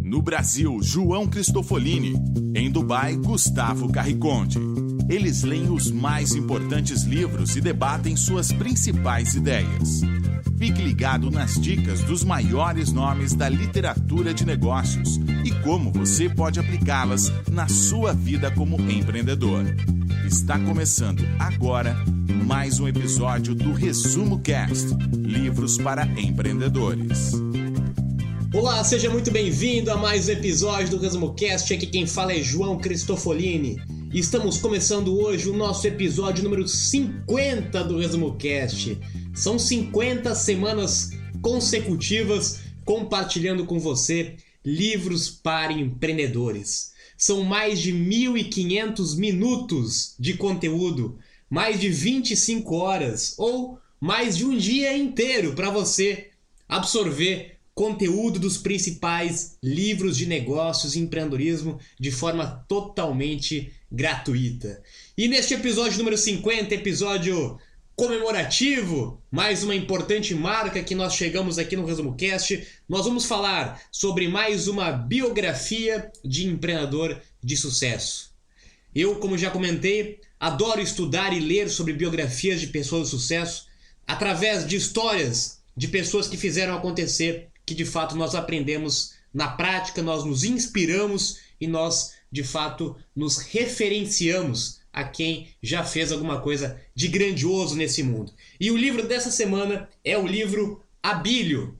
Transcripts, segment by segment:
No Brasil, João Cristofolini. Em Dubai, Gustavo Carriconde. Eles leem os mais importantes livros e debatem suas principais ideias. Fique ligado nas dicas dos maiores nomes da literatura de negócios e como você pode aplicá-las na sua vida como empreendedor. Está começando agora mais um episódio do Resumo Cast, livros para empreendedores. Olá, seja muito bem-vindo a mais um episódio do Resumo Cast. Aqui quem fala é João Cristofolini. E estamos começando hoje o nosso episódio número 50 do Resumo Cast. São 50 semanas consecutivas compartilhando com você livros para empreendedores. São mais de 1.500 minutos de conteúdo, mais de 25 horas ou mais de um dia inteiro para você absorver conteúdo dos principais livros de negócios e empreendedorismo de forma totalmente gratuita. E neste episódio número 50, episódio comemorativo, mais uma importante marca que nós chegamos aqui no Resumo Cast, nós vamos falar sobre mais uma biografia de empreendedor de sucesso. Eu, como já comentei, adoro estudar e ler sobre biografias de pessoas de sucesso através de histórias de pessoas que fizeram acontecer, que de fato nós aprendemos na prática, nós nos inspiramos e nós de fato nos referenciamos a quem já fez alguma coisa de grandioso nesse mundo. E o livro dessa semana é o livro Abílio,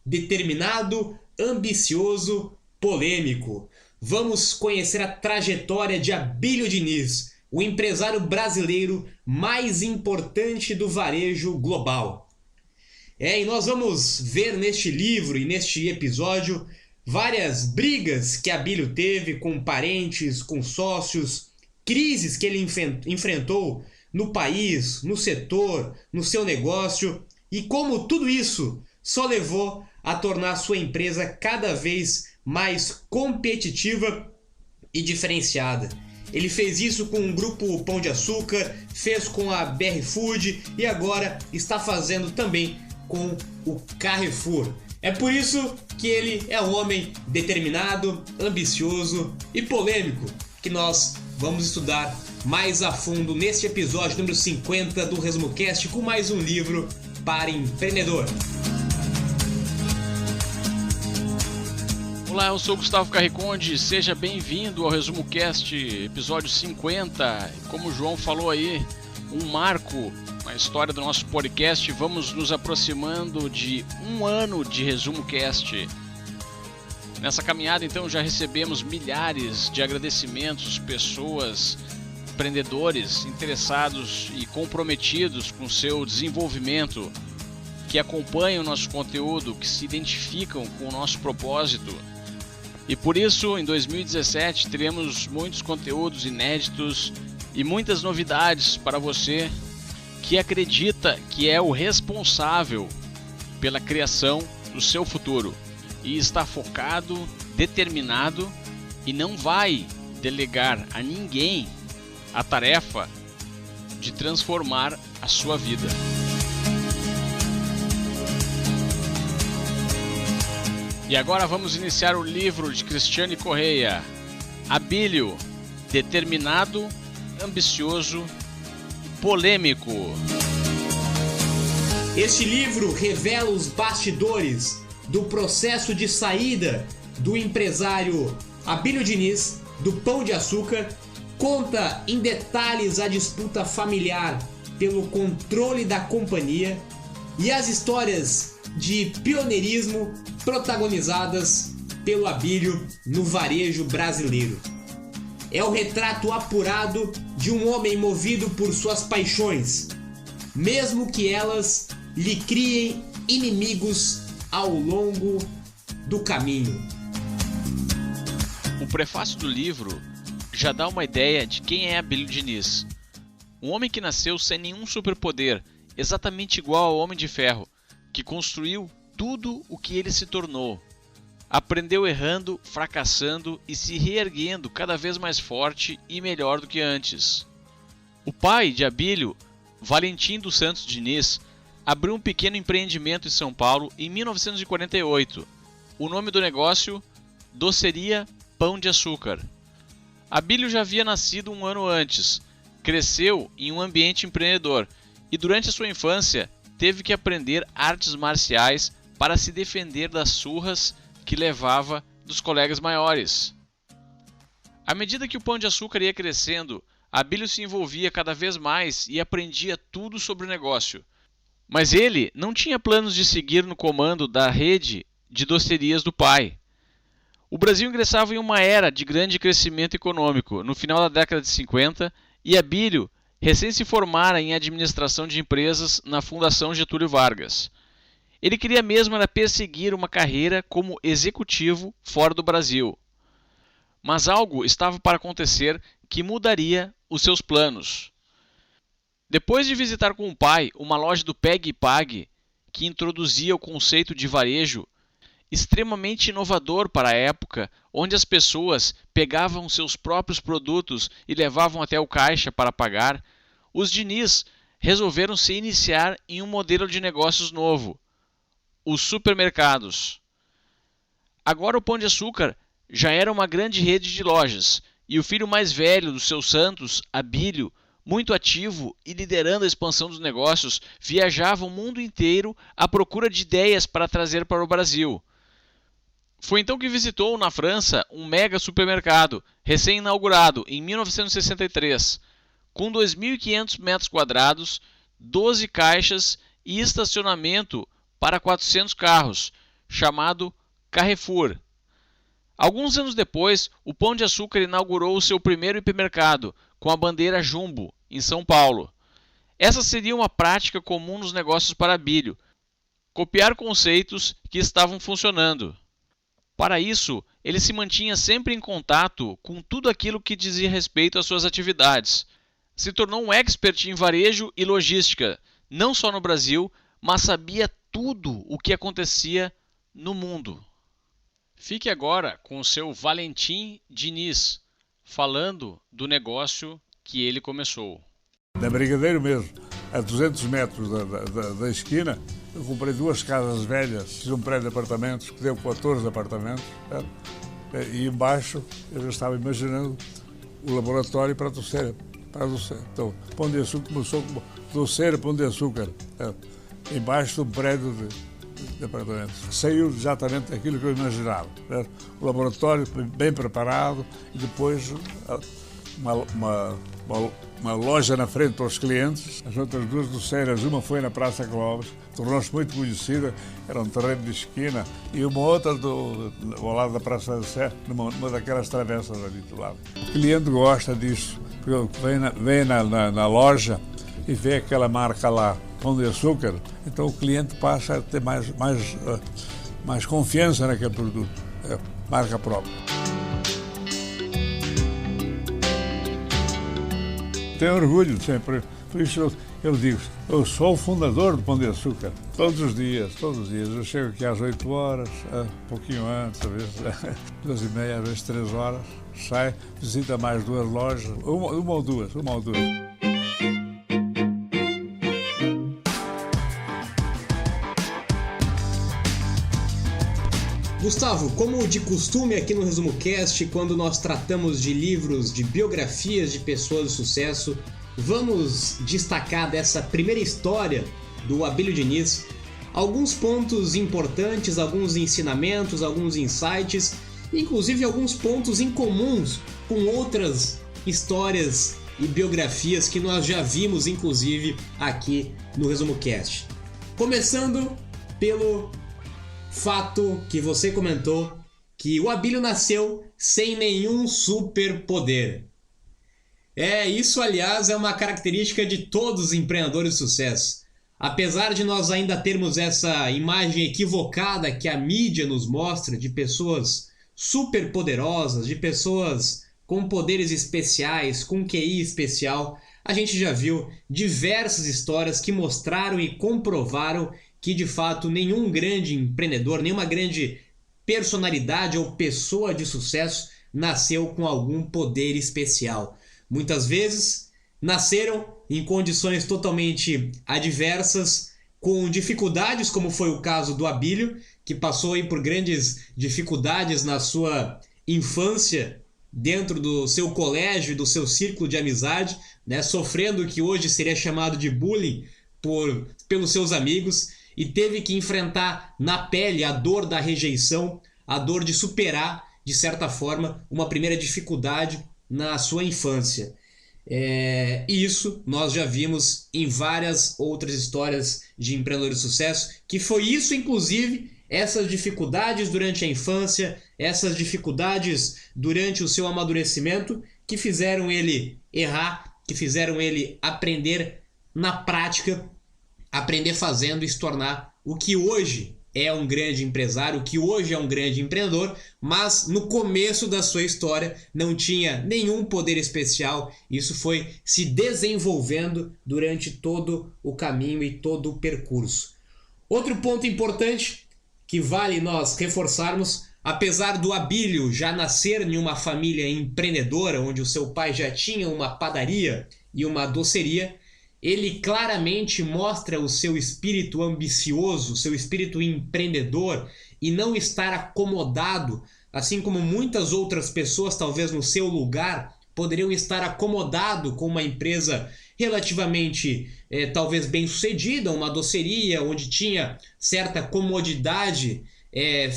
Determinado, Ambicioso, Polêmico. Vamos conhecer a trajetória de Abílio Diniz, o empresário brasileiro mais importante do varejo global. E nós vamos ver neste livro e neste episódio várias brigas que Abílio teve com parentes, com sócios, crises que ele enfrentou no país, no setor, no seu negócio e como tudo isso só levou a tornar sua empresa cada vez mais competitiva e diferenciada. Ele fez isso com o grupo Pão de Açúcar, fez com a BR Food e agora está fazendo também com o Carrefour. É por isso que ele é um homem determinado, ambicioso e polêmico, que nós vamos estudar mais a fundo neste episódio número 50 do Resumo Cast com mais um livro para empreendedor. Olá, eu sou o Gustavo Carriconde, seja bem-vindo ao Resumo Cast, episódio 50. Como o João falou aí, um marco na história do nosso podcast. Vamos nos aproximando de um ano de Resumo Cast. Nessa caminhada, então, já recebemos milhares de agradecimentos, pessoas, empreendedores interessados e comprometidos com seu desenvolvimento, que acompanham o nosso conteúdo, que se identificam com o nosso propósito. E por isso, em 2017, teremos muitos conteúdos inéditos e muitas novidades para você que acredita que é o responsável pela criação do seu futuro e está focado, determinado e não vai delegar a ninguém a tarefa de transformar a sua vida. E agora vamos iniciar o livro de Cristiane Correia, Abílio, Determinado, Ambicioso, Polêmico. Este livro revela os bastidores do processo de saída do empresário Abílio Diniz do Pão de Açúcar, conta em detalhes a disputa familiar pelo controle da companhia e as histórias de pioneirismo protagonizadas pelo Abílio no varejo brasileiro. É o retrato apurado de um homem movido por suas paixões, mesmo que elas lhe criem inimigos ao longo do caminho. O prefácio do livro já dá uma ideia de quem é Abílio Diniz. Um homem que nasceu sem nenhum superpoder, exatamente igual ao Homem de Ferro, que construiu tudo o que ele se tornou. Aprendeu errando, fracassando e se reerguendo cada vez mais forte e melhor do que antes. O pai de Abílio, Valentim dos Santos Diniz, abriu um pequeno empreendimento em São Paulo em 1948. O nome do negócio, Doceria Pão de Açúcar. Abílio já havia nascido um ano antes, cresceu em um ambiente empreendedor e durante a sua infância teve que aprender artes marciais para se defender das surras que levava dos colegas maiores. À medida que o Pão de Açúcar ia crescendo, Abílio se envolvia cada vez mais e aprendia tudo sobre o negócio. Mas ele não tinha planos de seguir no comando da rede de docerias do pai. O Brasil ingressava em uma era de grande crescimento econômico no final da década de 50 e Abílio recém se formara em administração de empresas na Fundação Getúlio Vargas. Ele queria mesmo era perseguir uma carreira como executivo fora do Brasil. Mas algo estava para acontecer que mudaria os seus planos. Depois de visitar com o pai uma loja do Pegue e Pague, que introduzia o conceito de varejo, extremamente inovador para a época, onde as pessoas pegavam seus próprios produtos e levavam até o caixa para pagar, os Diniz resolveram se iniciar em um modelo de negócios novo, os supermercados. Agora o Pão de Açúcar já era uma grande rede de lojas, e o filho mais velho dos seus santos, Abílio, muito ativo e liderando a expansão dos negócios, viajava o mundo inteiro à procura de ideias para trazer para o Brasil. Foi então que visitou na França um mega supermercado, recém-inaugurado em 1963, com 2.500 metros quadrados, 12 caixas e estacionamento para 400 carros, chamado Carrefour. Alguns anos depois, o Pão de Açúcar inaugurou o seu primeiro hipermercado, com a bandeira Jumbo, em São Paulo. Essa seria uma prática comum nos negócios para Abílio, copiar conceitos que estavam funcionando. Para isso, ele se mantinha sempre em contato com tudo aquilo que dizia respeito às suas atividades. Se tornou um expert em varejo e logística, não só no Brasil, mas sabia tudo o que acontecia no mundo. Fique agora com o seu Valentim Diniz, falando do negócio que ele começou. Na Brigadeiro mesmo, a 200 metros da esquina, eu comprei 2 casas velhas, fiz um prédio de apartamentos que deu 14 apartamentos, e embaixo eu já estava imaginando o laboratório para a doceira. Então, Pão de Açúcar começou como doceira Pão de Açúcar, embaixo de um prédio de apartamentos. Saiu exatamente aquilo que eu imaginava. O laboratório bem preparado e depois uma loja na frente para os clientes. As outras 2 doceiras, uma foi na Praça Clóvis, tornou-se muito conhecida, era um terreno de esquina, e uma outra ao lado da Praça da Sé, numa daquelas travessas ali do lado. O cliente gosta disso, porque vem na loja e vê aquela marca lá, Pão de Açúcar, então o cliente passa a ter mais confiança naquele produto, marca própria. Tenho orgulho sempre, por isso eu digo, eu sou o fundador do Pão de Açúcar, todos os dias, eu chego aqui às 8 horas, um pouquinho antes, às vezes 2h30, às vezes 3 horas, sai, visita mais 2 lojas, uma ou duas. Gustavo, como de costume aqui no Resumo Cast, quando nós tratamos de livros, de biografias de pessoas de sucesso, vamos destacar dessa primeira história do Abílio Diniz alguns pontos importantes, alguns ensinamentos, alguns insights, inclusive alguns pontos incomuns com outras histórias e biografias que nós já vimos, inclusive, aqui no Resumo Cast. Começando pelo fato que você comentou, que o Abílio nasceu sem nenhum superpoder. Isso, aliás, é uma característica de todos os empreendedores de sucesso. Apesar de nós ainda termos essa imagem equivocada que a mídia nos mostra de pessoas superpoderosas, de pessoas com poderes especiais, com QI especial, a gente já viu diversas histórias que mostraram e comprovaram que, de fato, nenhum grande empreendedor, nenhuma grande personalidade ou pessoa de sucesso nasceu com algum poder especial. Muitas vezes nasceram em condições totalmente adversas, com dificuldades, como foi o caso do Abílio, que passou aí por grandes dificuldades na sua infância, dentro do seu colégio e do seu círculo de amizade, né, sofrendo o que hoje seria chamado de bullying pelos seus amigos, e teve que enfrentar na pele a dor da rejeição, a dor de superar, de certa forma, uma primeira dificuldade na sua infância. E isso nós já vimos em várias outras histórias de empreendedores de sucesso, que foi isso, inclusive, essas dificuldades durante a infância, essas dificuldades durante o seu amadurecimento, que fizeram ele errar, que fizeram ele aprender na prática, aprender fazendo e se tornar o que hoje é um grande empresário, o que hoje é um grande empreendedor, mas no começo da sua história não tinha nenhum poder especial. Isso foi se desenvolvendo durante todo o caminho e todo o percurso. Outro ponto importante que vale nós reforçarmos: apesar do Abílio já nascer em uma família empreendedora, onde o seu pai já tinha uma padaria e uma doceria, ele claramente mostra o seu espírito ambicioso, seu espírito empreendedor, e não estar acomodado, assim como muitas outras pessoas, talvez no seu lugar, poderiam estar acomodado com uma empresa relativamente, talvez bem-sucedida, uma doceria, onde tinha certa comodidade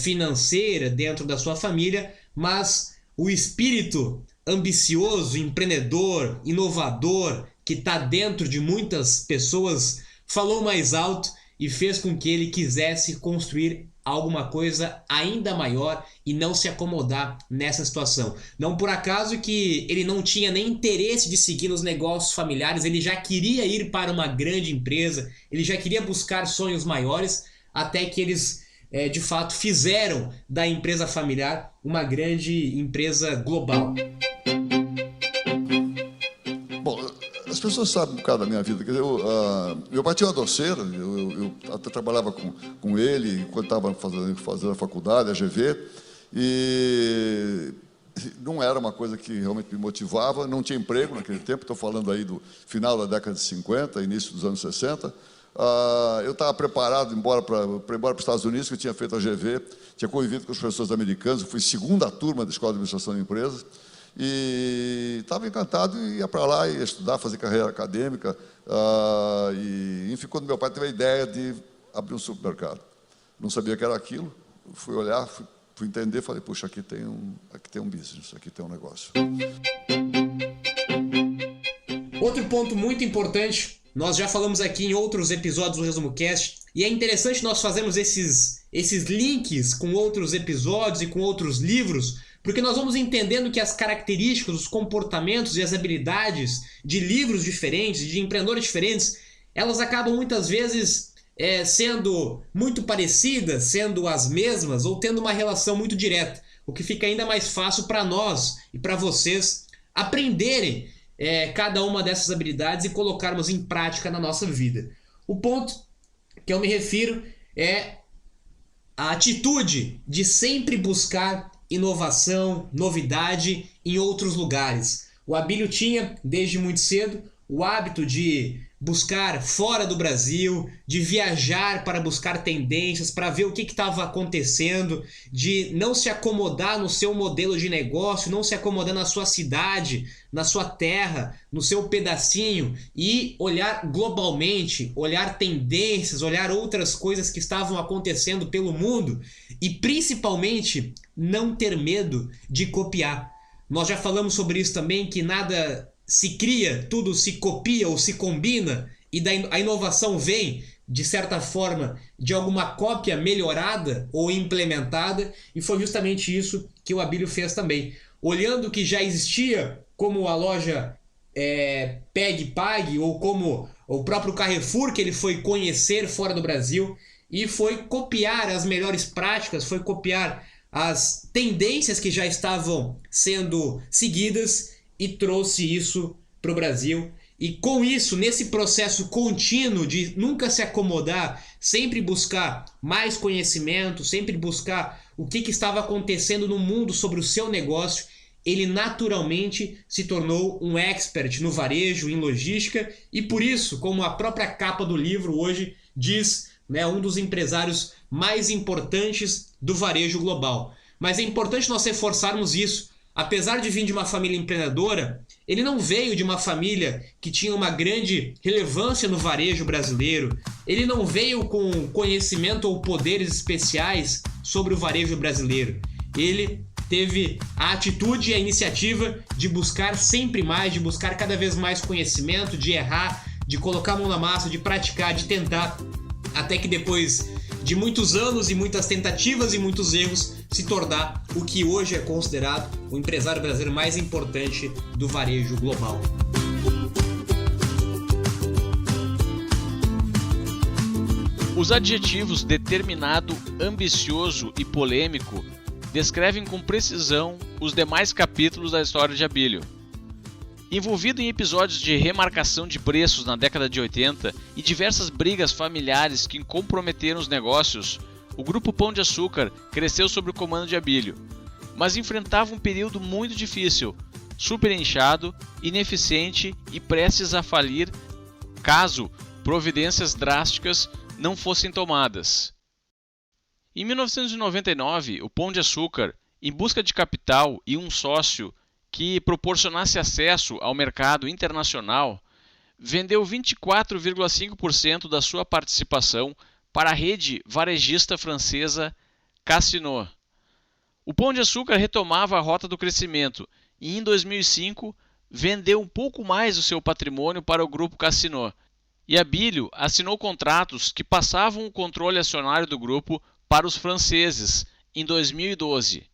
financeira dentro da sua família, mas o espírito ambicioso, empreendedor, inovador, que está dentro de muitas pessoas, falou mais alto e fez com que ele quisesse construir alguma coisa ainda maior e não se acomodar nessa situação. Não por acaso que ele não tinha nem interesse de seguir nos negócios familiares, ele já queria ir para uma grande empresa, ele já queria buscar sonhos maiores, até que eles de fato fizeram da empresa familiar uma grande empresa global. As pessoas sabem um bocado da minha vida. Meu pai tinha uma doceira, eu até trabalhava com ele quando estava fazendo a faculdade, a GV, e não era uma coisa que realmente me motivava, não tinha emprego naquele tempo, estou falando aí do final da década de 50, início dos anos 60. Eu estava preparado para ir embora para os Estados Unidos, que eu tinha feito a GV, tinha convivido com os professores americanos, eu fui segunda turma da Escola de Administração de Empresas, e estava encantado e ia para lá, ia estudar, fazer carreira acadêmica, e enfim, quando meu pai teve a ideia de abrir um supermercado. Não sabia o que era aquilo, fui olhar, fui entender, falei, puxa, aqui tem um business, aqui tem um negócio. Outro ponto muito importante, nós já falamos aqui em outros episódios do Resumo Cast, e é interessante nós fazermos esses links com outros episódios e com outros livros, porque nós vamos entendendo que as características, os comportamentos e as habilidades de livros diferentes, de empreendedores diferentes, elas acabam muitas vezes sendo muito parecidas, sendo as mesmas, ou tendo uma relação muito direta, o que fica ainda mais fácil para nós e para vocês aprenderem cada uma dessas habilidades e colocarmos em prática na nossa vida. O ponto que eu me refiro é a atitude de sempre buscar inovação, novidade em outros lugares. O Abílio tinha, desde muito cedo, o hábito de buscar fora do Brasil, de viajar para buscar tendências, para ver o que estava acontecendo, de não se acomodar no seu modelo de negócio, não se acomodar na sua cidade, na sua terra, no seu pedacinho, e olhar globalmente, olhar tendências, olhar outras coisas que estavam acontecendo pelo mundo e principalmente não ter medo de copiar. Nós já falamos sobre isso também, que nada se cria, tudo se copia ou se combina, e a inovação vem, de certa forma, de alguma cópia melhorada ou implementada, e foi justamente isso que o Abílio fez também. Olhando o que já existia, como a loja Pegue Pague, ou como o próprio Carrefour, que ele foi conhecer fora do Brasil, e foi copiar as melhores práticas, foi copiar as tendências que já estavam sendo seguidas, e trouxe isso para o Brasil. E com isso, nesse processo contínuo de nunca se acomodar, sempre buscar mais conhecimento, sempre buscar o que estava acontecendo no mundo sobre o seu negócio, ele naturalmente se tornou um expert no varejo, em logística, e por isso, como a própria capa do livro hoje diz, né, um dos empresários mais importantes do varejo global. Mas é importante nós reforçarmos isso. Apesar de vir de uma família empreendedora, ele não veio de uma família que tinha uma grande relevância no varejo brasileiro. Ele não veio com conhecimento ou poderes especiais sobre o varejo brasileiro. Ele teve a atitude e a iniciativa de buscar sempre mais, de buscar cada vez mais conhecimento, de errar, de colocar a mão na massa, de praticar, de tentar, até que depois de muitos anos e muitas tentativas e muitos erros, se tornar o que hoje é considerado o empresário brasileiro mais importante do varejo global. Os adjetivos determinado, ambicioso e polêmico descrevem com precisão os demais capítulos da história de Abílio. Envolvido em episódios de remarcação de preços na década de 80 e diversas brigas familiares que comprometeram os negócios, o Grupo Pão de Açúcar cresceu sob o comando de Abílio, mas enfrentava um período muito difícil, superinchado, ineficiente e prestes a falir caso providências drásticas não fossem tomadas. Em 1999, o Pão de Açúcar, em busca de capital e um sócio que proporcionasse acesso ao mercado internacional, vendeu 24,5% da sua participação para a rede varejista francesa Casino. O Pão de Açúcar retomava a rota do crescimento e, em 2005, vendeu um pouco mais do seu patrimônio para o grupo Casino. E Abílio assinou contratos que passavam o controle acionário do grupo para os franceses em 2012.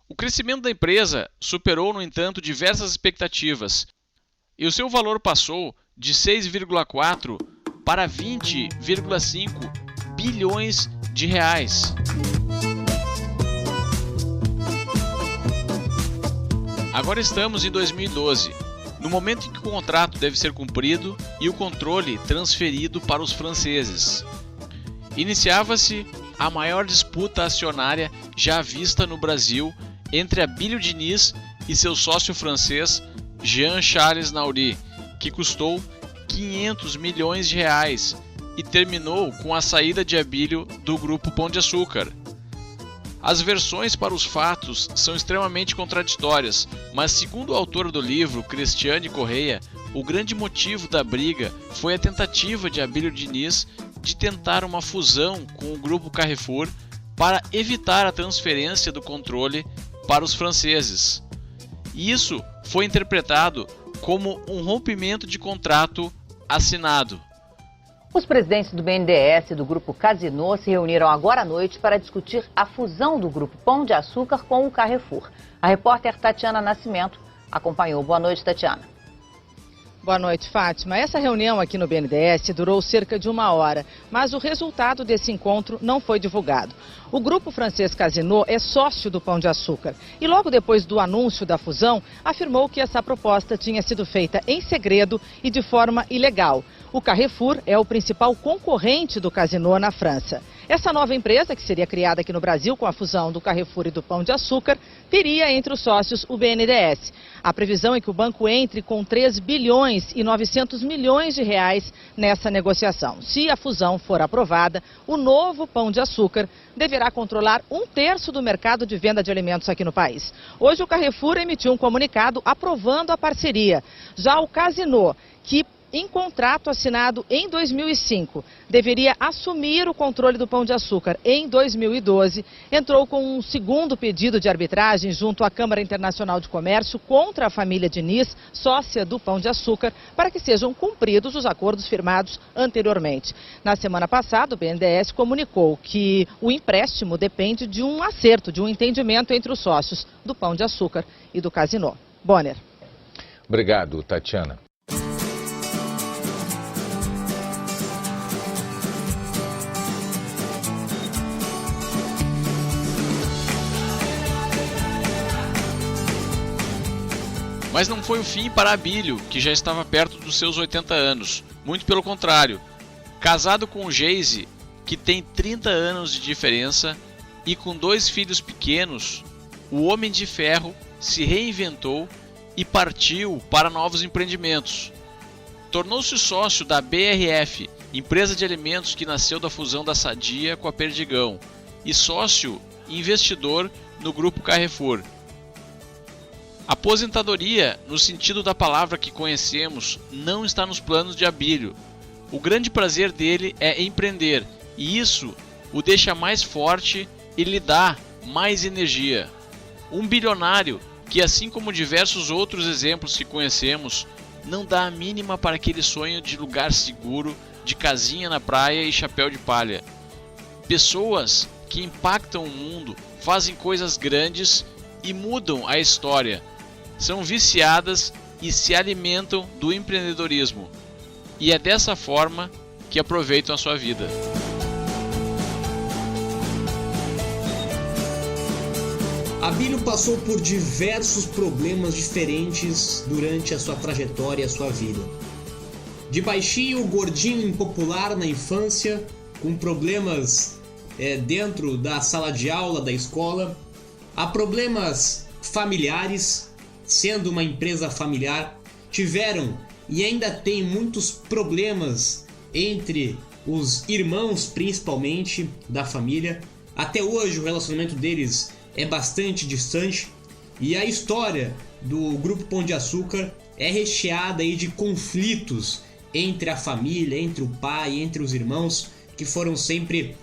O crescimento da empresa superou, no entanto, diversas expectativas e o seu valor passou de 6,4 para 20,5 bilhões de reais. Agora estamos em 2012, no momento em que o contrato deve ser cumprido e o controle transferido para os franceses. Iniciava-se a maior disputa acionária já vista no Brasil entre Abílio Diniz e seu sócio francês Jean-Charles Nauri, que custou 500 milhões de reais e terminou com a saída de Abílio do Grupo Pão de Açúcar. As versões para os fatos são extremamente contraditórias, mas segundo o autor do livro, Cristiane Correia, o grande motivo da briga foi a tentativa de Abílio Diniz de tentar uma fusão com o Grupo Carrefour para evitar a transferência do controle para os franceses. Isso foi interpretado como um rompimento de contrato assinado. Os presidentes do BNDES e do Grupo Casino se reuniram agora à noite para discutir a fusão do Grupo Pão de Açúcar com o Carrefour. A repórter Tatiana Nascimento acompanhou. Boa noite, Tatiana. Boa noite, Fátima. Essa reunião aqui no BNDES durou cerca de 1 hora, mas o resultado desse encontro não foi divulgado. O grupo francês Casino é sócio do Pão de Açúcar e logo depois do anúncio da fusão, afirmou que essa proposta tinha sido feita em segredo e de forma ilegal. O Carrefour é o principal concorrente do Casino na França. Essa nova empresa, que seria criada aqui no Brasil com a fusão do Carrefour e do Pão de Açúcar, teria entre os sócios o BNDES. A previsão é que o banco entre com 3 bilhões e 900 milhões de reais nessa negociação. Se a fusão for aprovada, o novo Pão de Açúcar deverá controlar 1/3 do mercado de venda de alimentos aqui no país. Hoje o Carrefour emitiu um comunicado aprovando a parceria. Já o Casino, que em contrato assinado em 2005, deveria assumir o controle do Pão de Açúcar em 2012, entrou com um segundo pedido de arbitragem junto à Câmara Internacional de Comércio contra a família Diniz, sócia do Pão de Açúcar, para que sejam cumpridos os acordos firmados anteriormente. Na semana passada, o BNDES comunicou que o empréstimo depende de um acerto, de um entendimento entre os sócios do Pão de Açúcar e do Casino. Bonner. Obrigado, Tatiana. Mas não foi o fim para Abílio, que já estava perto dos seus 80 anos. Muito pelo contrário. Casado com Geise, que tem 30 anos de diferença, e com 2 filhos pequenos, o Homem de Ferro se reinventou e partiu para novos empreendimentos. Tornou-se sócio da BRF, empresa de alimentos que nasceu da fusão da Sadia com a Perdigão, e sócio e investidor no Grupo Carrefour. Aposentadoria, no sentido da palavra que conhecemos, não está nos planos de Abílio. O grande prazer dele é empreender, e isso o deixa mais forte e lhe dá mais energia. Um bilionário que, assim como diversos outros exemplos que conhecemos, não dá a mínima para aquele sonho de lugar seguro, de casinha na praia e chapéu de palha. Pessoas que impactam o mundo, fazem coisas grandes e mudam a história. São viciadas e se alimentam do empreendedorismo. E é dessa forma que aproveitam a sua vida. Abílio passou por diversos problemas diferentes durante a sua trajetória e a sua vida. De baixinho, gordinho, impopular na infância, com problemas dentro da sala de aula da escola, a problemas familiares, sendo uma empresa familiar, tiveram e ainda tem muitos problemas entre os irmãos, principalmente da família. Até hoje o relacionamento deles é bastante distante, e a história do Grupo Pão de Açúcar é recheada aí de conflitos entre a família, entre o pai, entre os irmãos, que foram sempre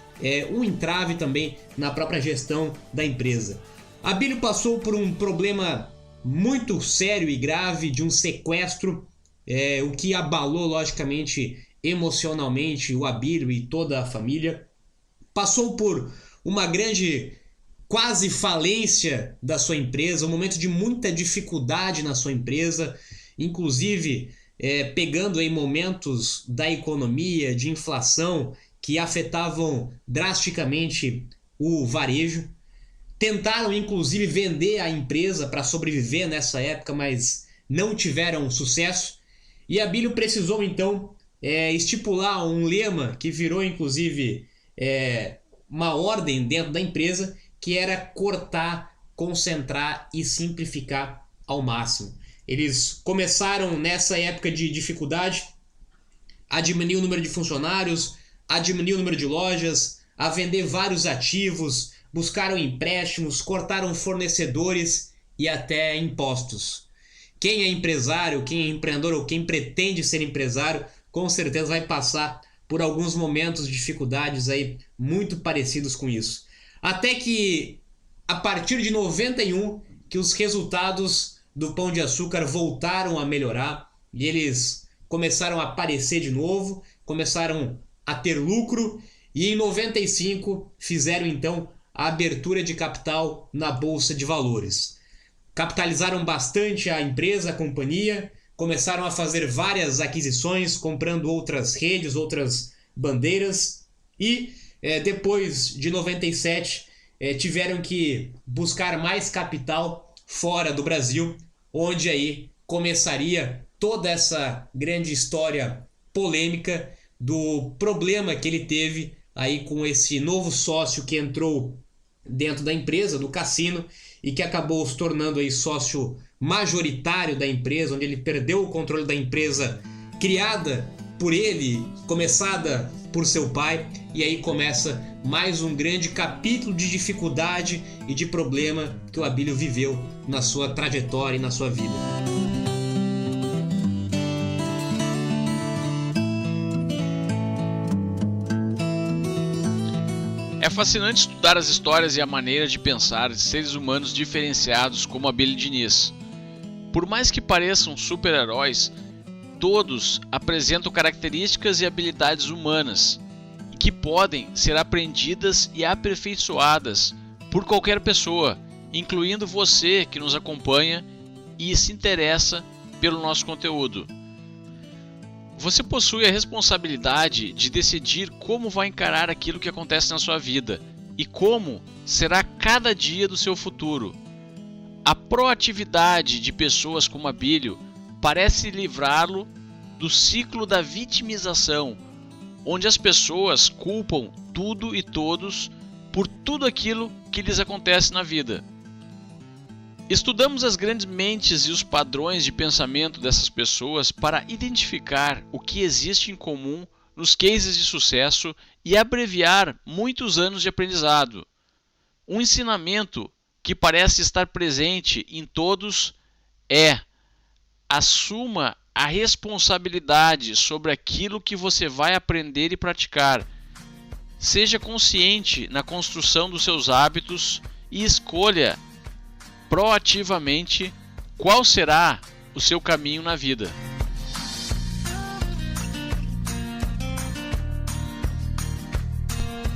um entrave também na própria gestão da empresa. Abílio passou por um problema muito sério e grave de um sequestro, o que abalou logicamente emocionalmente o Abílio e toda a família. Passou por uma grande quase falência da sua empresa, um momento de muita dificuldade na sua empresa, inclusive pegando em momentos da economia, de inflação, que afetavam drasticamente o varejo. Tentaram inclusive vender a empresa para sobreviver nessa época, mas não tiveram sucesso. E Abílio precisou então estipular um lema que virou inclusive uma ordem dentro da empresa, que era cortar, concentrar e simplificar ao máximo. Eles começaram nessa época de dificuldade a diminuir o número de funcionários, a diminuir o número de lojas, a vender vários ativos, buscaram empréstimos, cortaram fornecedores e até impostos. Quem é empresário, quem é empreendedor ou quem pretende ser empresário, com certeza vai passar por alguns momentos de dificuldades aí muito parecidos com isso. Até que, a partir de 91, que os resultados do Pão de Açúcar voltaram a melhorar e eles começaram a aparecer de novo, começaram a ter lucro, e em 95 fizeram então a abertura de capital na Bolsa de Valores. Capitalizaram bastante a empresa, a companhia, começaram a fazer várias aquisições, comprando outras redes, outras bandeiras, e depois de 97 tiveram que buscar mais capital fora do Brasil, onde aí começaria toda essa grande história polêmica do problema que ele teve aí com esse novo sócio que entrou dentro da empresa, do Cassino, e que acabou se tornando aí sócio majoritário da empresa, onde ele perdeu o controle da empresa criada por ele, começada por seu pai, e aí começa mais um grande capítulo de dificuldade e de problema que o Abílio viveu na sua trajetória e na sua vida. É fascinante estudar as histórias e a maneira de pensar de seres humanos diferenciados como Abílio Diniz. Por mais que pareçam super-heróis, todos apresentam características e habilidades humanas que podem ser aprendidas e aperfeiçoadas por qualquer pessoa, incluindo você que nos acompanha e se interessa pelo nosso conteúdo. Você possui a responsabilidade de decidir como vai encarar aquilo que acontece na sua vida e como será cada dia do seu futuro. A proatividade de pessoas como Abílio parece livrá-lo do ciclo da vitimização, onde as pessoas culpam tudo e todos por tudo aquilo que lhes acontece na vida. Estudamos as grandes mentes e os padrões de pensamento dessas pessoas para identificar o que existe em comum nos cases de sucesso e abreviar muitos anos de aprendizado. Um ensinamento que parece estar presente em todos é: assuma a responsabilidade sobre aquilo que você vai aprender e praticar. Seja consciente na construção dos seus hábitos e escolha proativamente qual será o seu caminho na vida.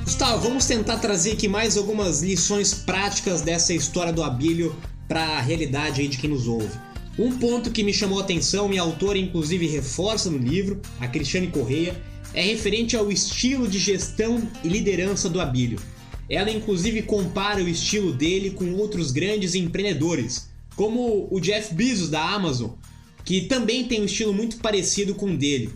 Gustavo, vamos tentar trazer aqui mais algumas lições práticas dessa história do Abílio para a realidade aí de quem nos ouve. Um ponto que me chamou a atenção, e a autora inclusive reforça no livro, a Cristiane Correia, é referente ao estilo de gestão e liderança do Abílio. Ela inclusive compara o estilo dele com outros grandes empreendedores, como o Jeff Bezos da Amazon, que também tem um estilo muito parecido com o dele,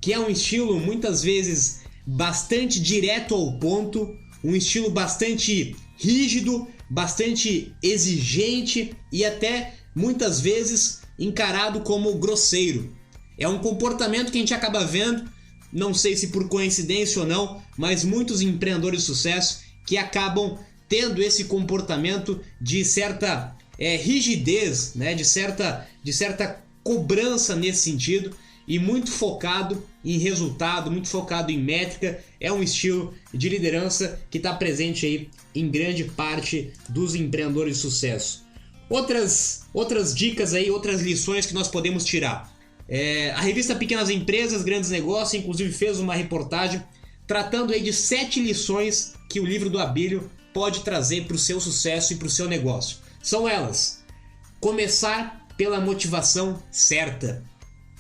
que é um estilo muitas vezes bastante direto ao ponto, um estilo bastante rígido, bastante exigente e até muitas vezes encarado como grosseiro. É um comportamento que a gente acaba vendo, não sei se por coincidência ou não, mas muitos empreendedores de sucesso que acabam tendo esse comportamento de certa rigidez, né? de certa cobrança nesse sentido, e muito focado em resultado, muito focado em métrica. É um estilo de liderança que está presente aí em grande parte dos empreendedores de sucesso. Outras dicas aí, outras lições que nós podemos tirar. A revista Pequenas Empresas, Grandes Negócios, inclusive fez uma reportagem tratando aí de 7 lições que o livro do Abílio pode trazer para o seu sucesso e para o seu negócio. São elas: começar pela motivação certa.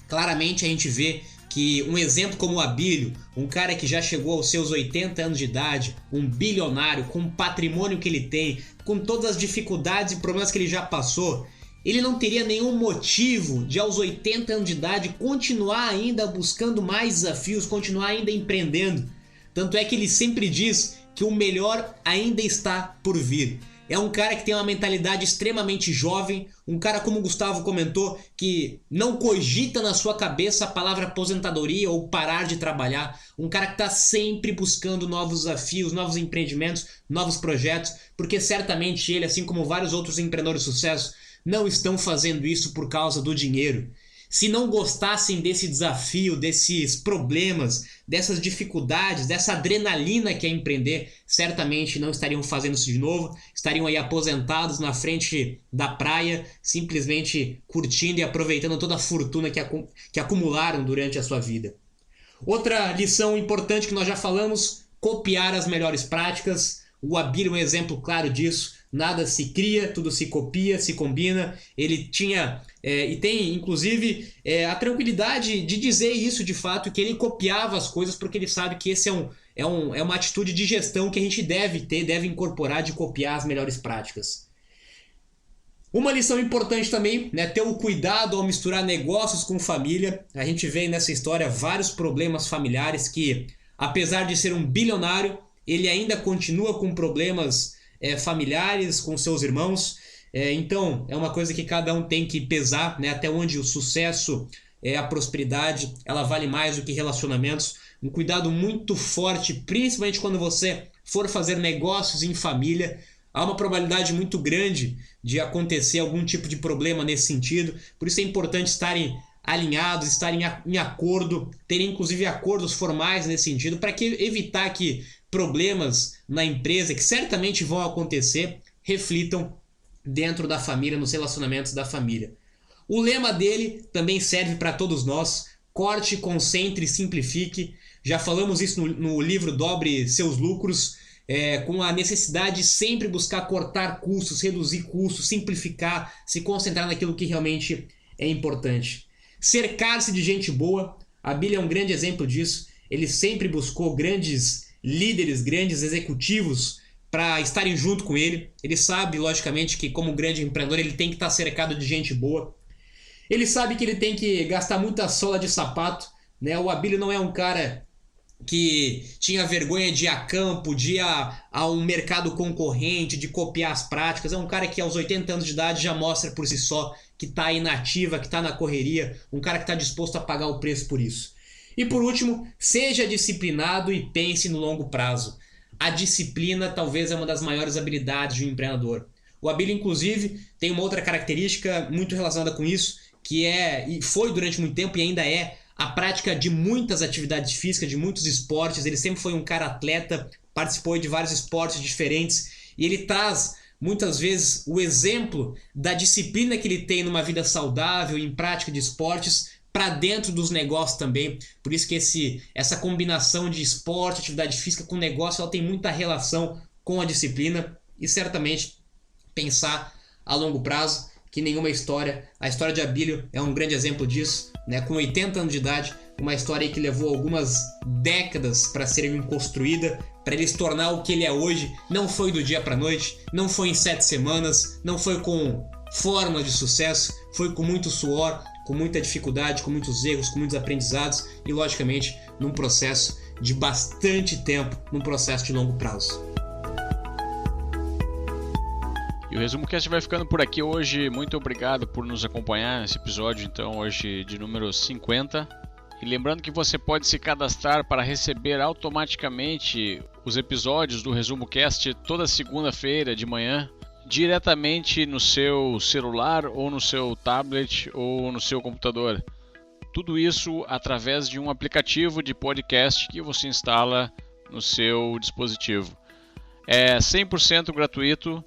Claramente a gente vê que um exemplo como o Abílio, um cara que já chegou aos seus 80 anos de idade, um bilionário, com o patrimônio que ele tem, com todas as dificuldades e problemas que ele já passou, ele não teria nenhum motivo de aos 80 anos de idade continuar ainda buscando mais desafios, continuar ainda empreendendo. Tanto é que ele sempre diz que o melhor ainda está por vir. É um cara que tem uma mentalidade extremamente jovem, um cara, como o Gustavo comentou, que não cogita na sua cabeça a palavra aposentadoria ou parar de trabalhar, um cara que está sempre buscando novos desafios, novos empreendimentos, novos projetos, porque certamente ele, assim como vários outros empreendedores de sucesso, não estão fazendo isso por causa do dinheiro. Se não gostassem desse desafio, desses problemas, dessas dificuldades, dessa adrenalina que é empreender, certamente não estariam fazendo isso de novo, estariam aí aposentados na frente da praia, simplesmente curtindo e aproveitando toda a fortuna que acumularam durante a sua vida. Outra lição importante que nós já falamos: copiar as melhores práticas. O Abílio é um exemplo claro disso. Nada se cria, tudo se copia, se combina. Ele tinha e tem inclusive a tranquilidade de dizer isso de fato, que ele copiava as coisas porque ele sabe que esse é uma atitude de gestão que a gente deve incorporar, de copiar as melhores práticas. Uma lição importante também, né, ter o cuidado ao misturar negócios com família. A gente vê nessa história vários problemas familiares que, apesar de ser um bilionário, ele ainda continua com problemas familiares com seus irmãos. Então é uma coisa que cada um tem que pesar, né, até onde o sucesso, a prosperidade, ela vale mais do que relacionamentos. Um cuidado muito forte, principalmente quando você for fazer negócios em família. Há uma probabilidade muito grande de acontecer algum tipo de problema nesse sentido. Por isso é importante estarem alinhados, estarem em acordo, terem inclusive acordos formais nesse sentido, para evitar que problemas na empresa, que certamente vão acontecer, reflitam dentro da família, nos relacionamentos da família. O lema dele também serve para todos nós: corte, concentre, simplifique. Já falamos isso no livro Dobre Seus Lucros, com a necessidade de sempre buscar cortar custos, reduzir custos, simplificar, se concentrar naquilo que realmente é importante. Cercar-se de gente boa. A Abílio é um grande exemplo disso. Ele sempre buscou grandes líderes, grandes executivos para estarem junto com ele. Ele sabe, logicamente, que como grande empreendedor ele tem que estar cercado de gente boa. Ele sabe que ele tem que gastar muita sola de sapato, né? O Abílio não é um cara que tinha vergonha de ir a campo, de ir a um mercado concorrente, de copiar as práticas. É um cara que aos 80 anos de idade já mostra por si só que está aí na ativa, que está na correria, um cara que está disposto a pagar o preço por isso. E por último, seja disciplinado e pense no longo prazo. A disciplina talvez é uma das maiores habilidades de um empreendedor. O Abílio, inclusive, tem uma outra característica muito relacionada com isso, que e foi durante muito tempo e ainda é, a prática de muitas atividades físicas, de muitos esportes. Ele sempre foi um cara atleta, participou de vários esportes diferentes e ele traz muitas vezes o exemplo da disciplina que ele tem numa vida saudável, em prática de esportes, para dentro dos negócios também. Por isso que essa combinação de esporte, atividade física com negócio, ela tem muita relação com a disciplina e certamente pensar a longo prazo, que nenhuma história, a história de Abílio é um grande exemplo disso, né? Com 80 anos de idade, uma história que levou algumas décadas para ser construída, para ele se tornar o que ele é hoje. Não foi do dia para a noite, não foi em 7 semanas, não foi com fórmula de sucesso, foi com muito suor, com muita dificuldade, com muitos erros, com muitos aprendizados e, logicamente, num processo de bastante tempo, num processo de longo prazo. E o Resumo Cast vai ficando por aqui hoje. Muito obrigado por nos acompanhar nesse episódio, então, hoje de número 50. E lembrando que você pode se cadastrar para receber automaticamente os episódios do Resumo Cast toda segunda-feira de manhã, diretamente no seu celular ou no seu tablet ou no seu computador. Tudo isso através de um aplicativo de podcast que você instala no seu dispositivo. É 100% gratuito.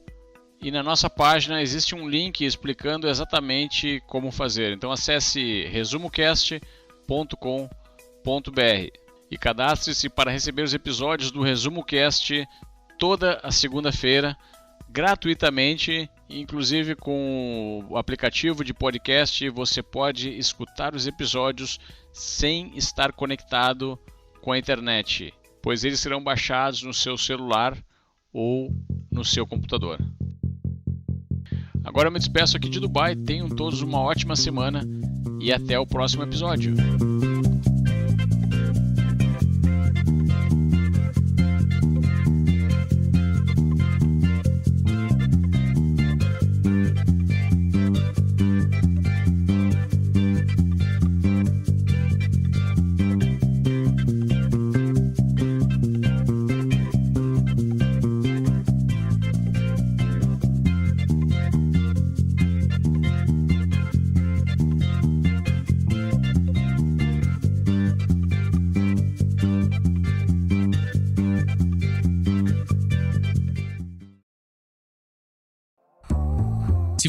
E na nossa página existe um link explicando exatamente como fazer. Então acesse resumocast.com.br e cadastre-se para receber os episódios do Resumo Cast toda a segunda-feira, gratuitamente. Inclusive com o aplicativo de podcast você pode escutar os episódios sem estar conectado com a internet, pois eles serão baixados no seu celular ou no seu computador. Agora eu me despeço aqui de Dubai, tenham todos uma ótima semana e até o próximo episódio.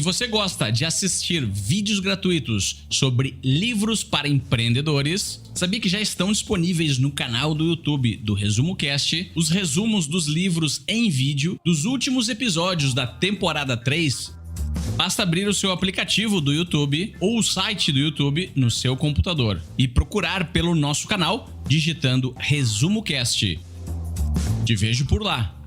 Se você gosta de assistir vídeos gratuitos sobre livros para empreendedores, sabia que já estão disponíveis no canal do YouTube do Resumo Cast os resumos dos livros em vídeo dos últimos episódios da temporada 3? Basta abrir o seu aplicativo do YouTube ou o site do YouTube no seu computador e procurar pelo nosso canal digitando Resumo Cast. Te vejo por lá.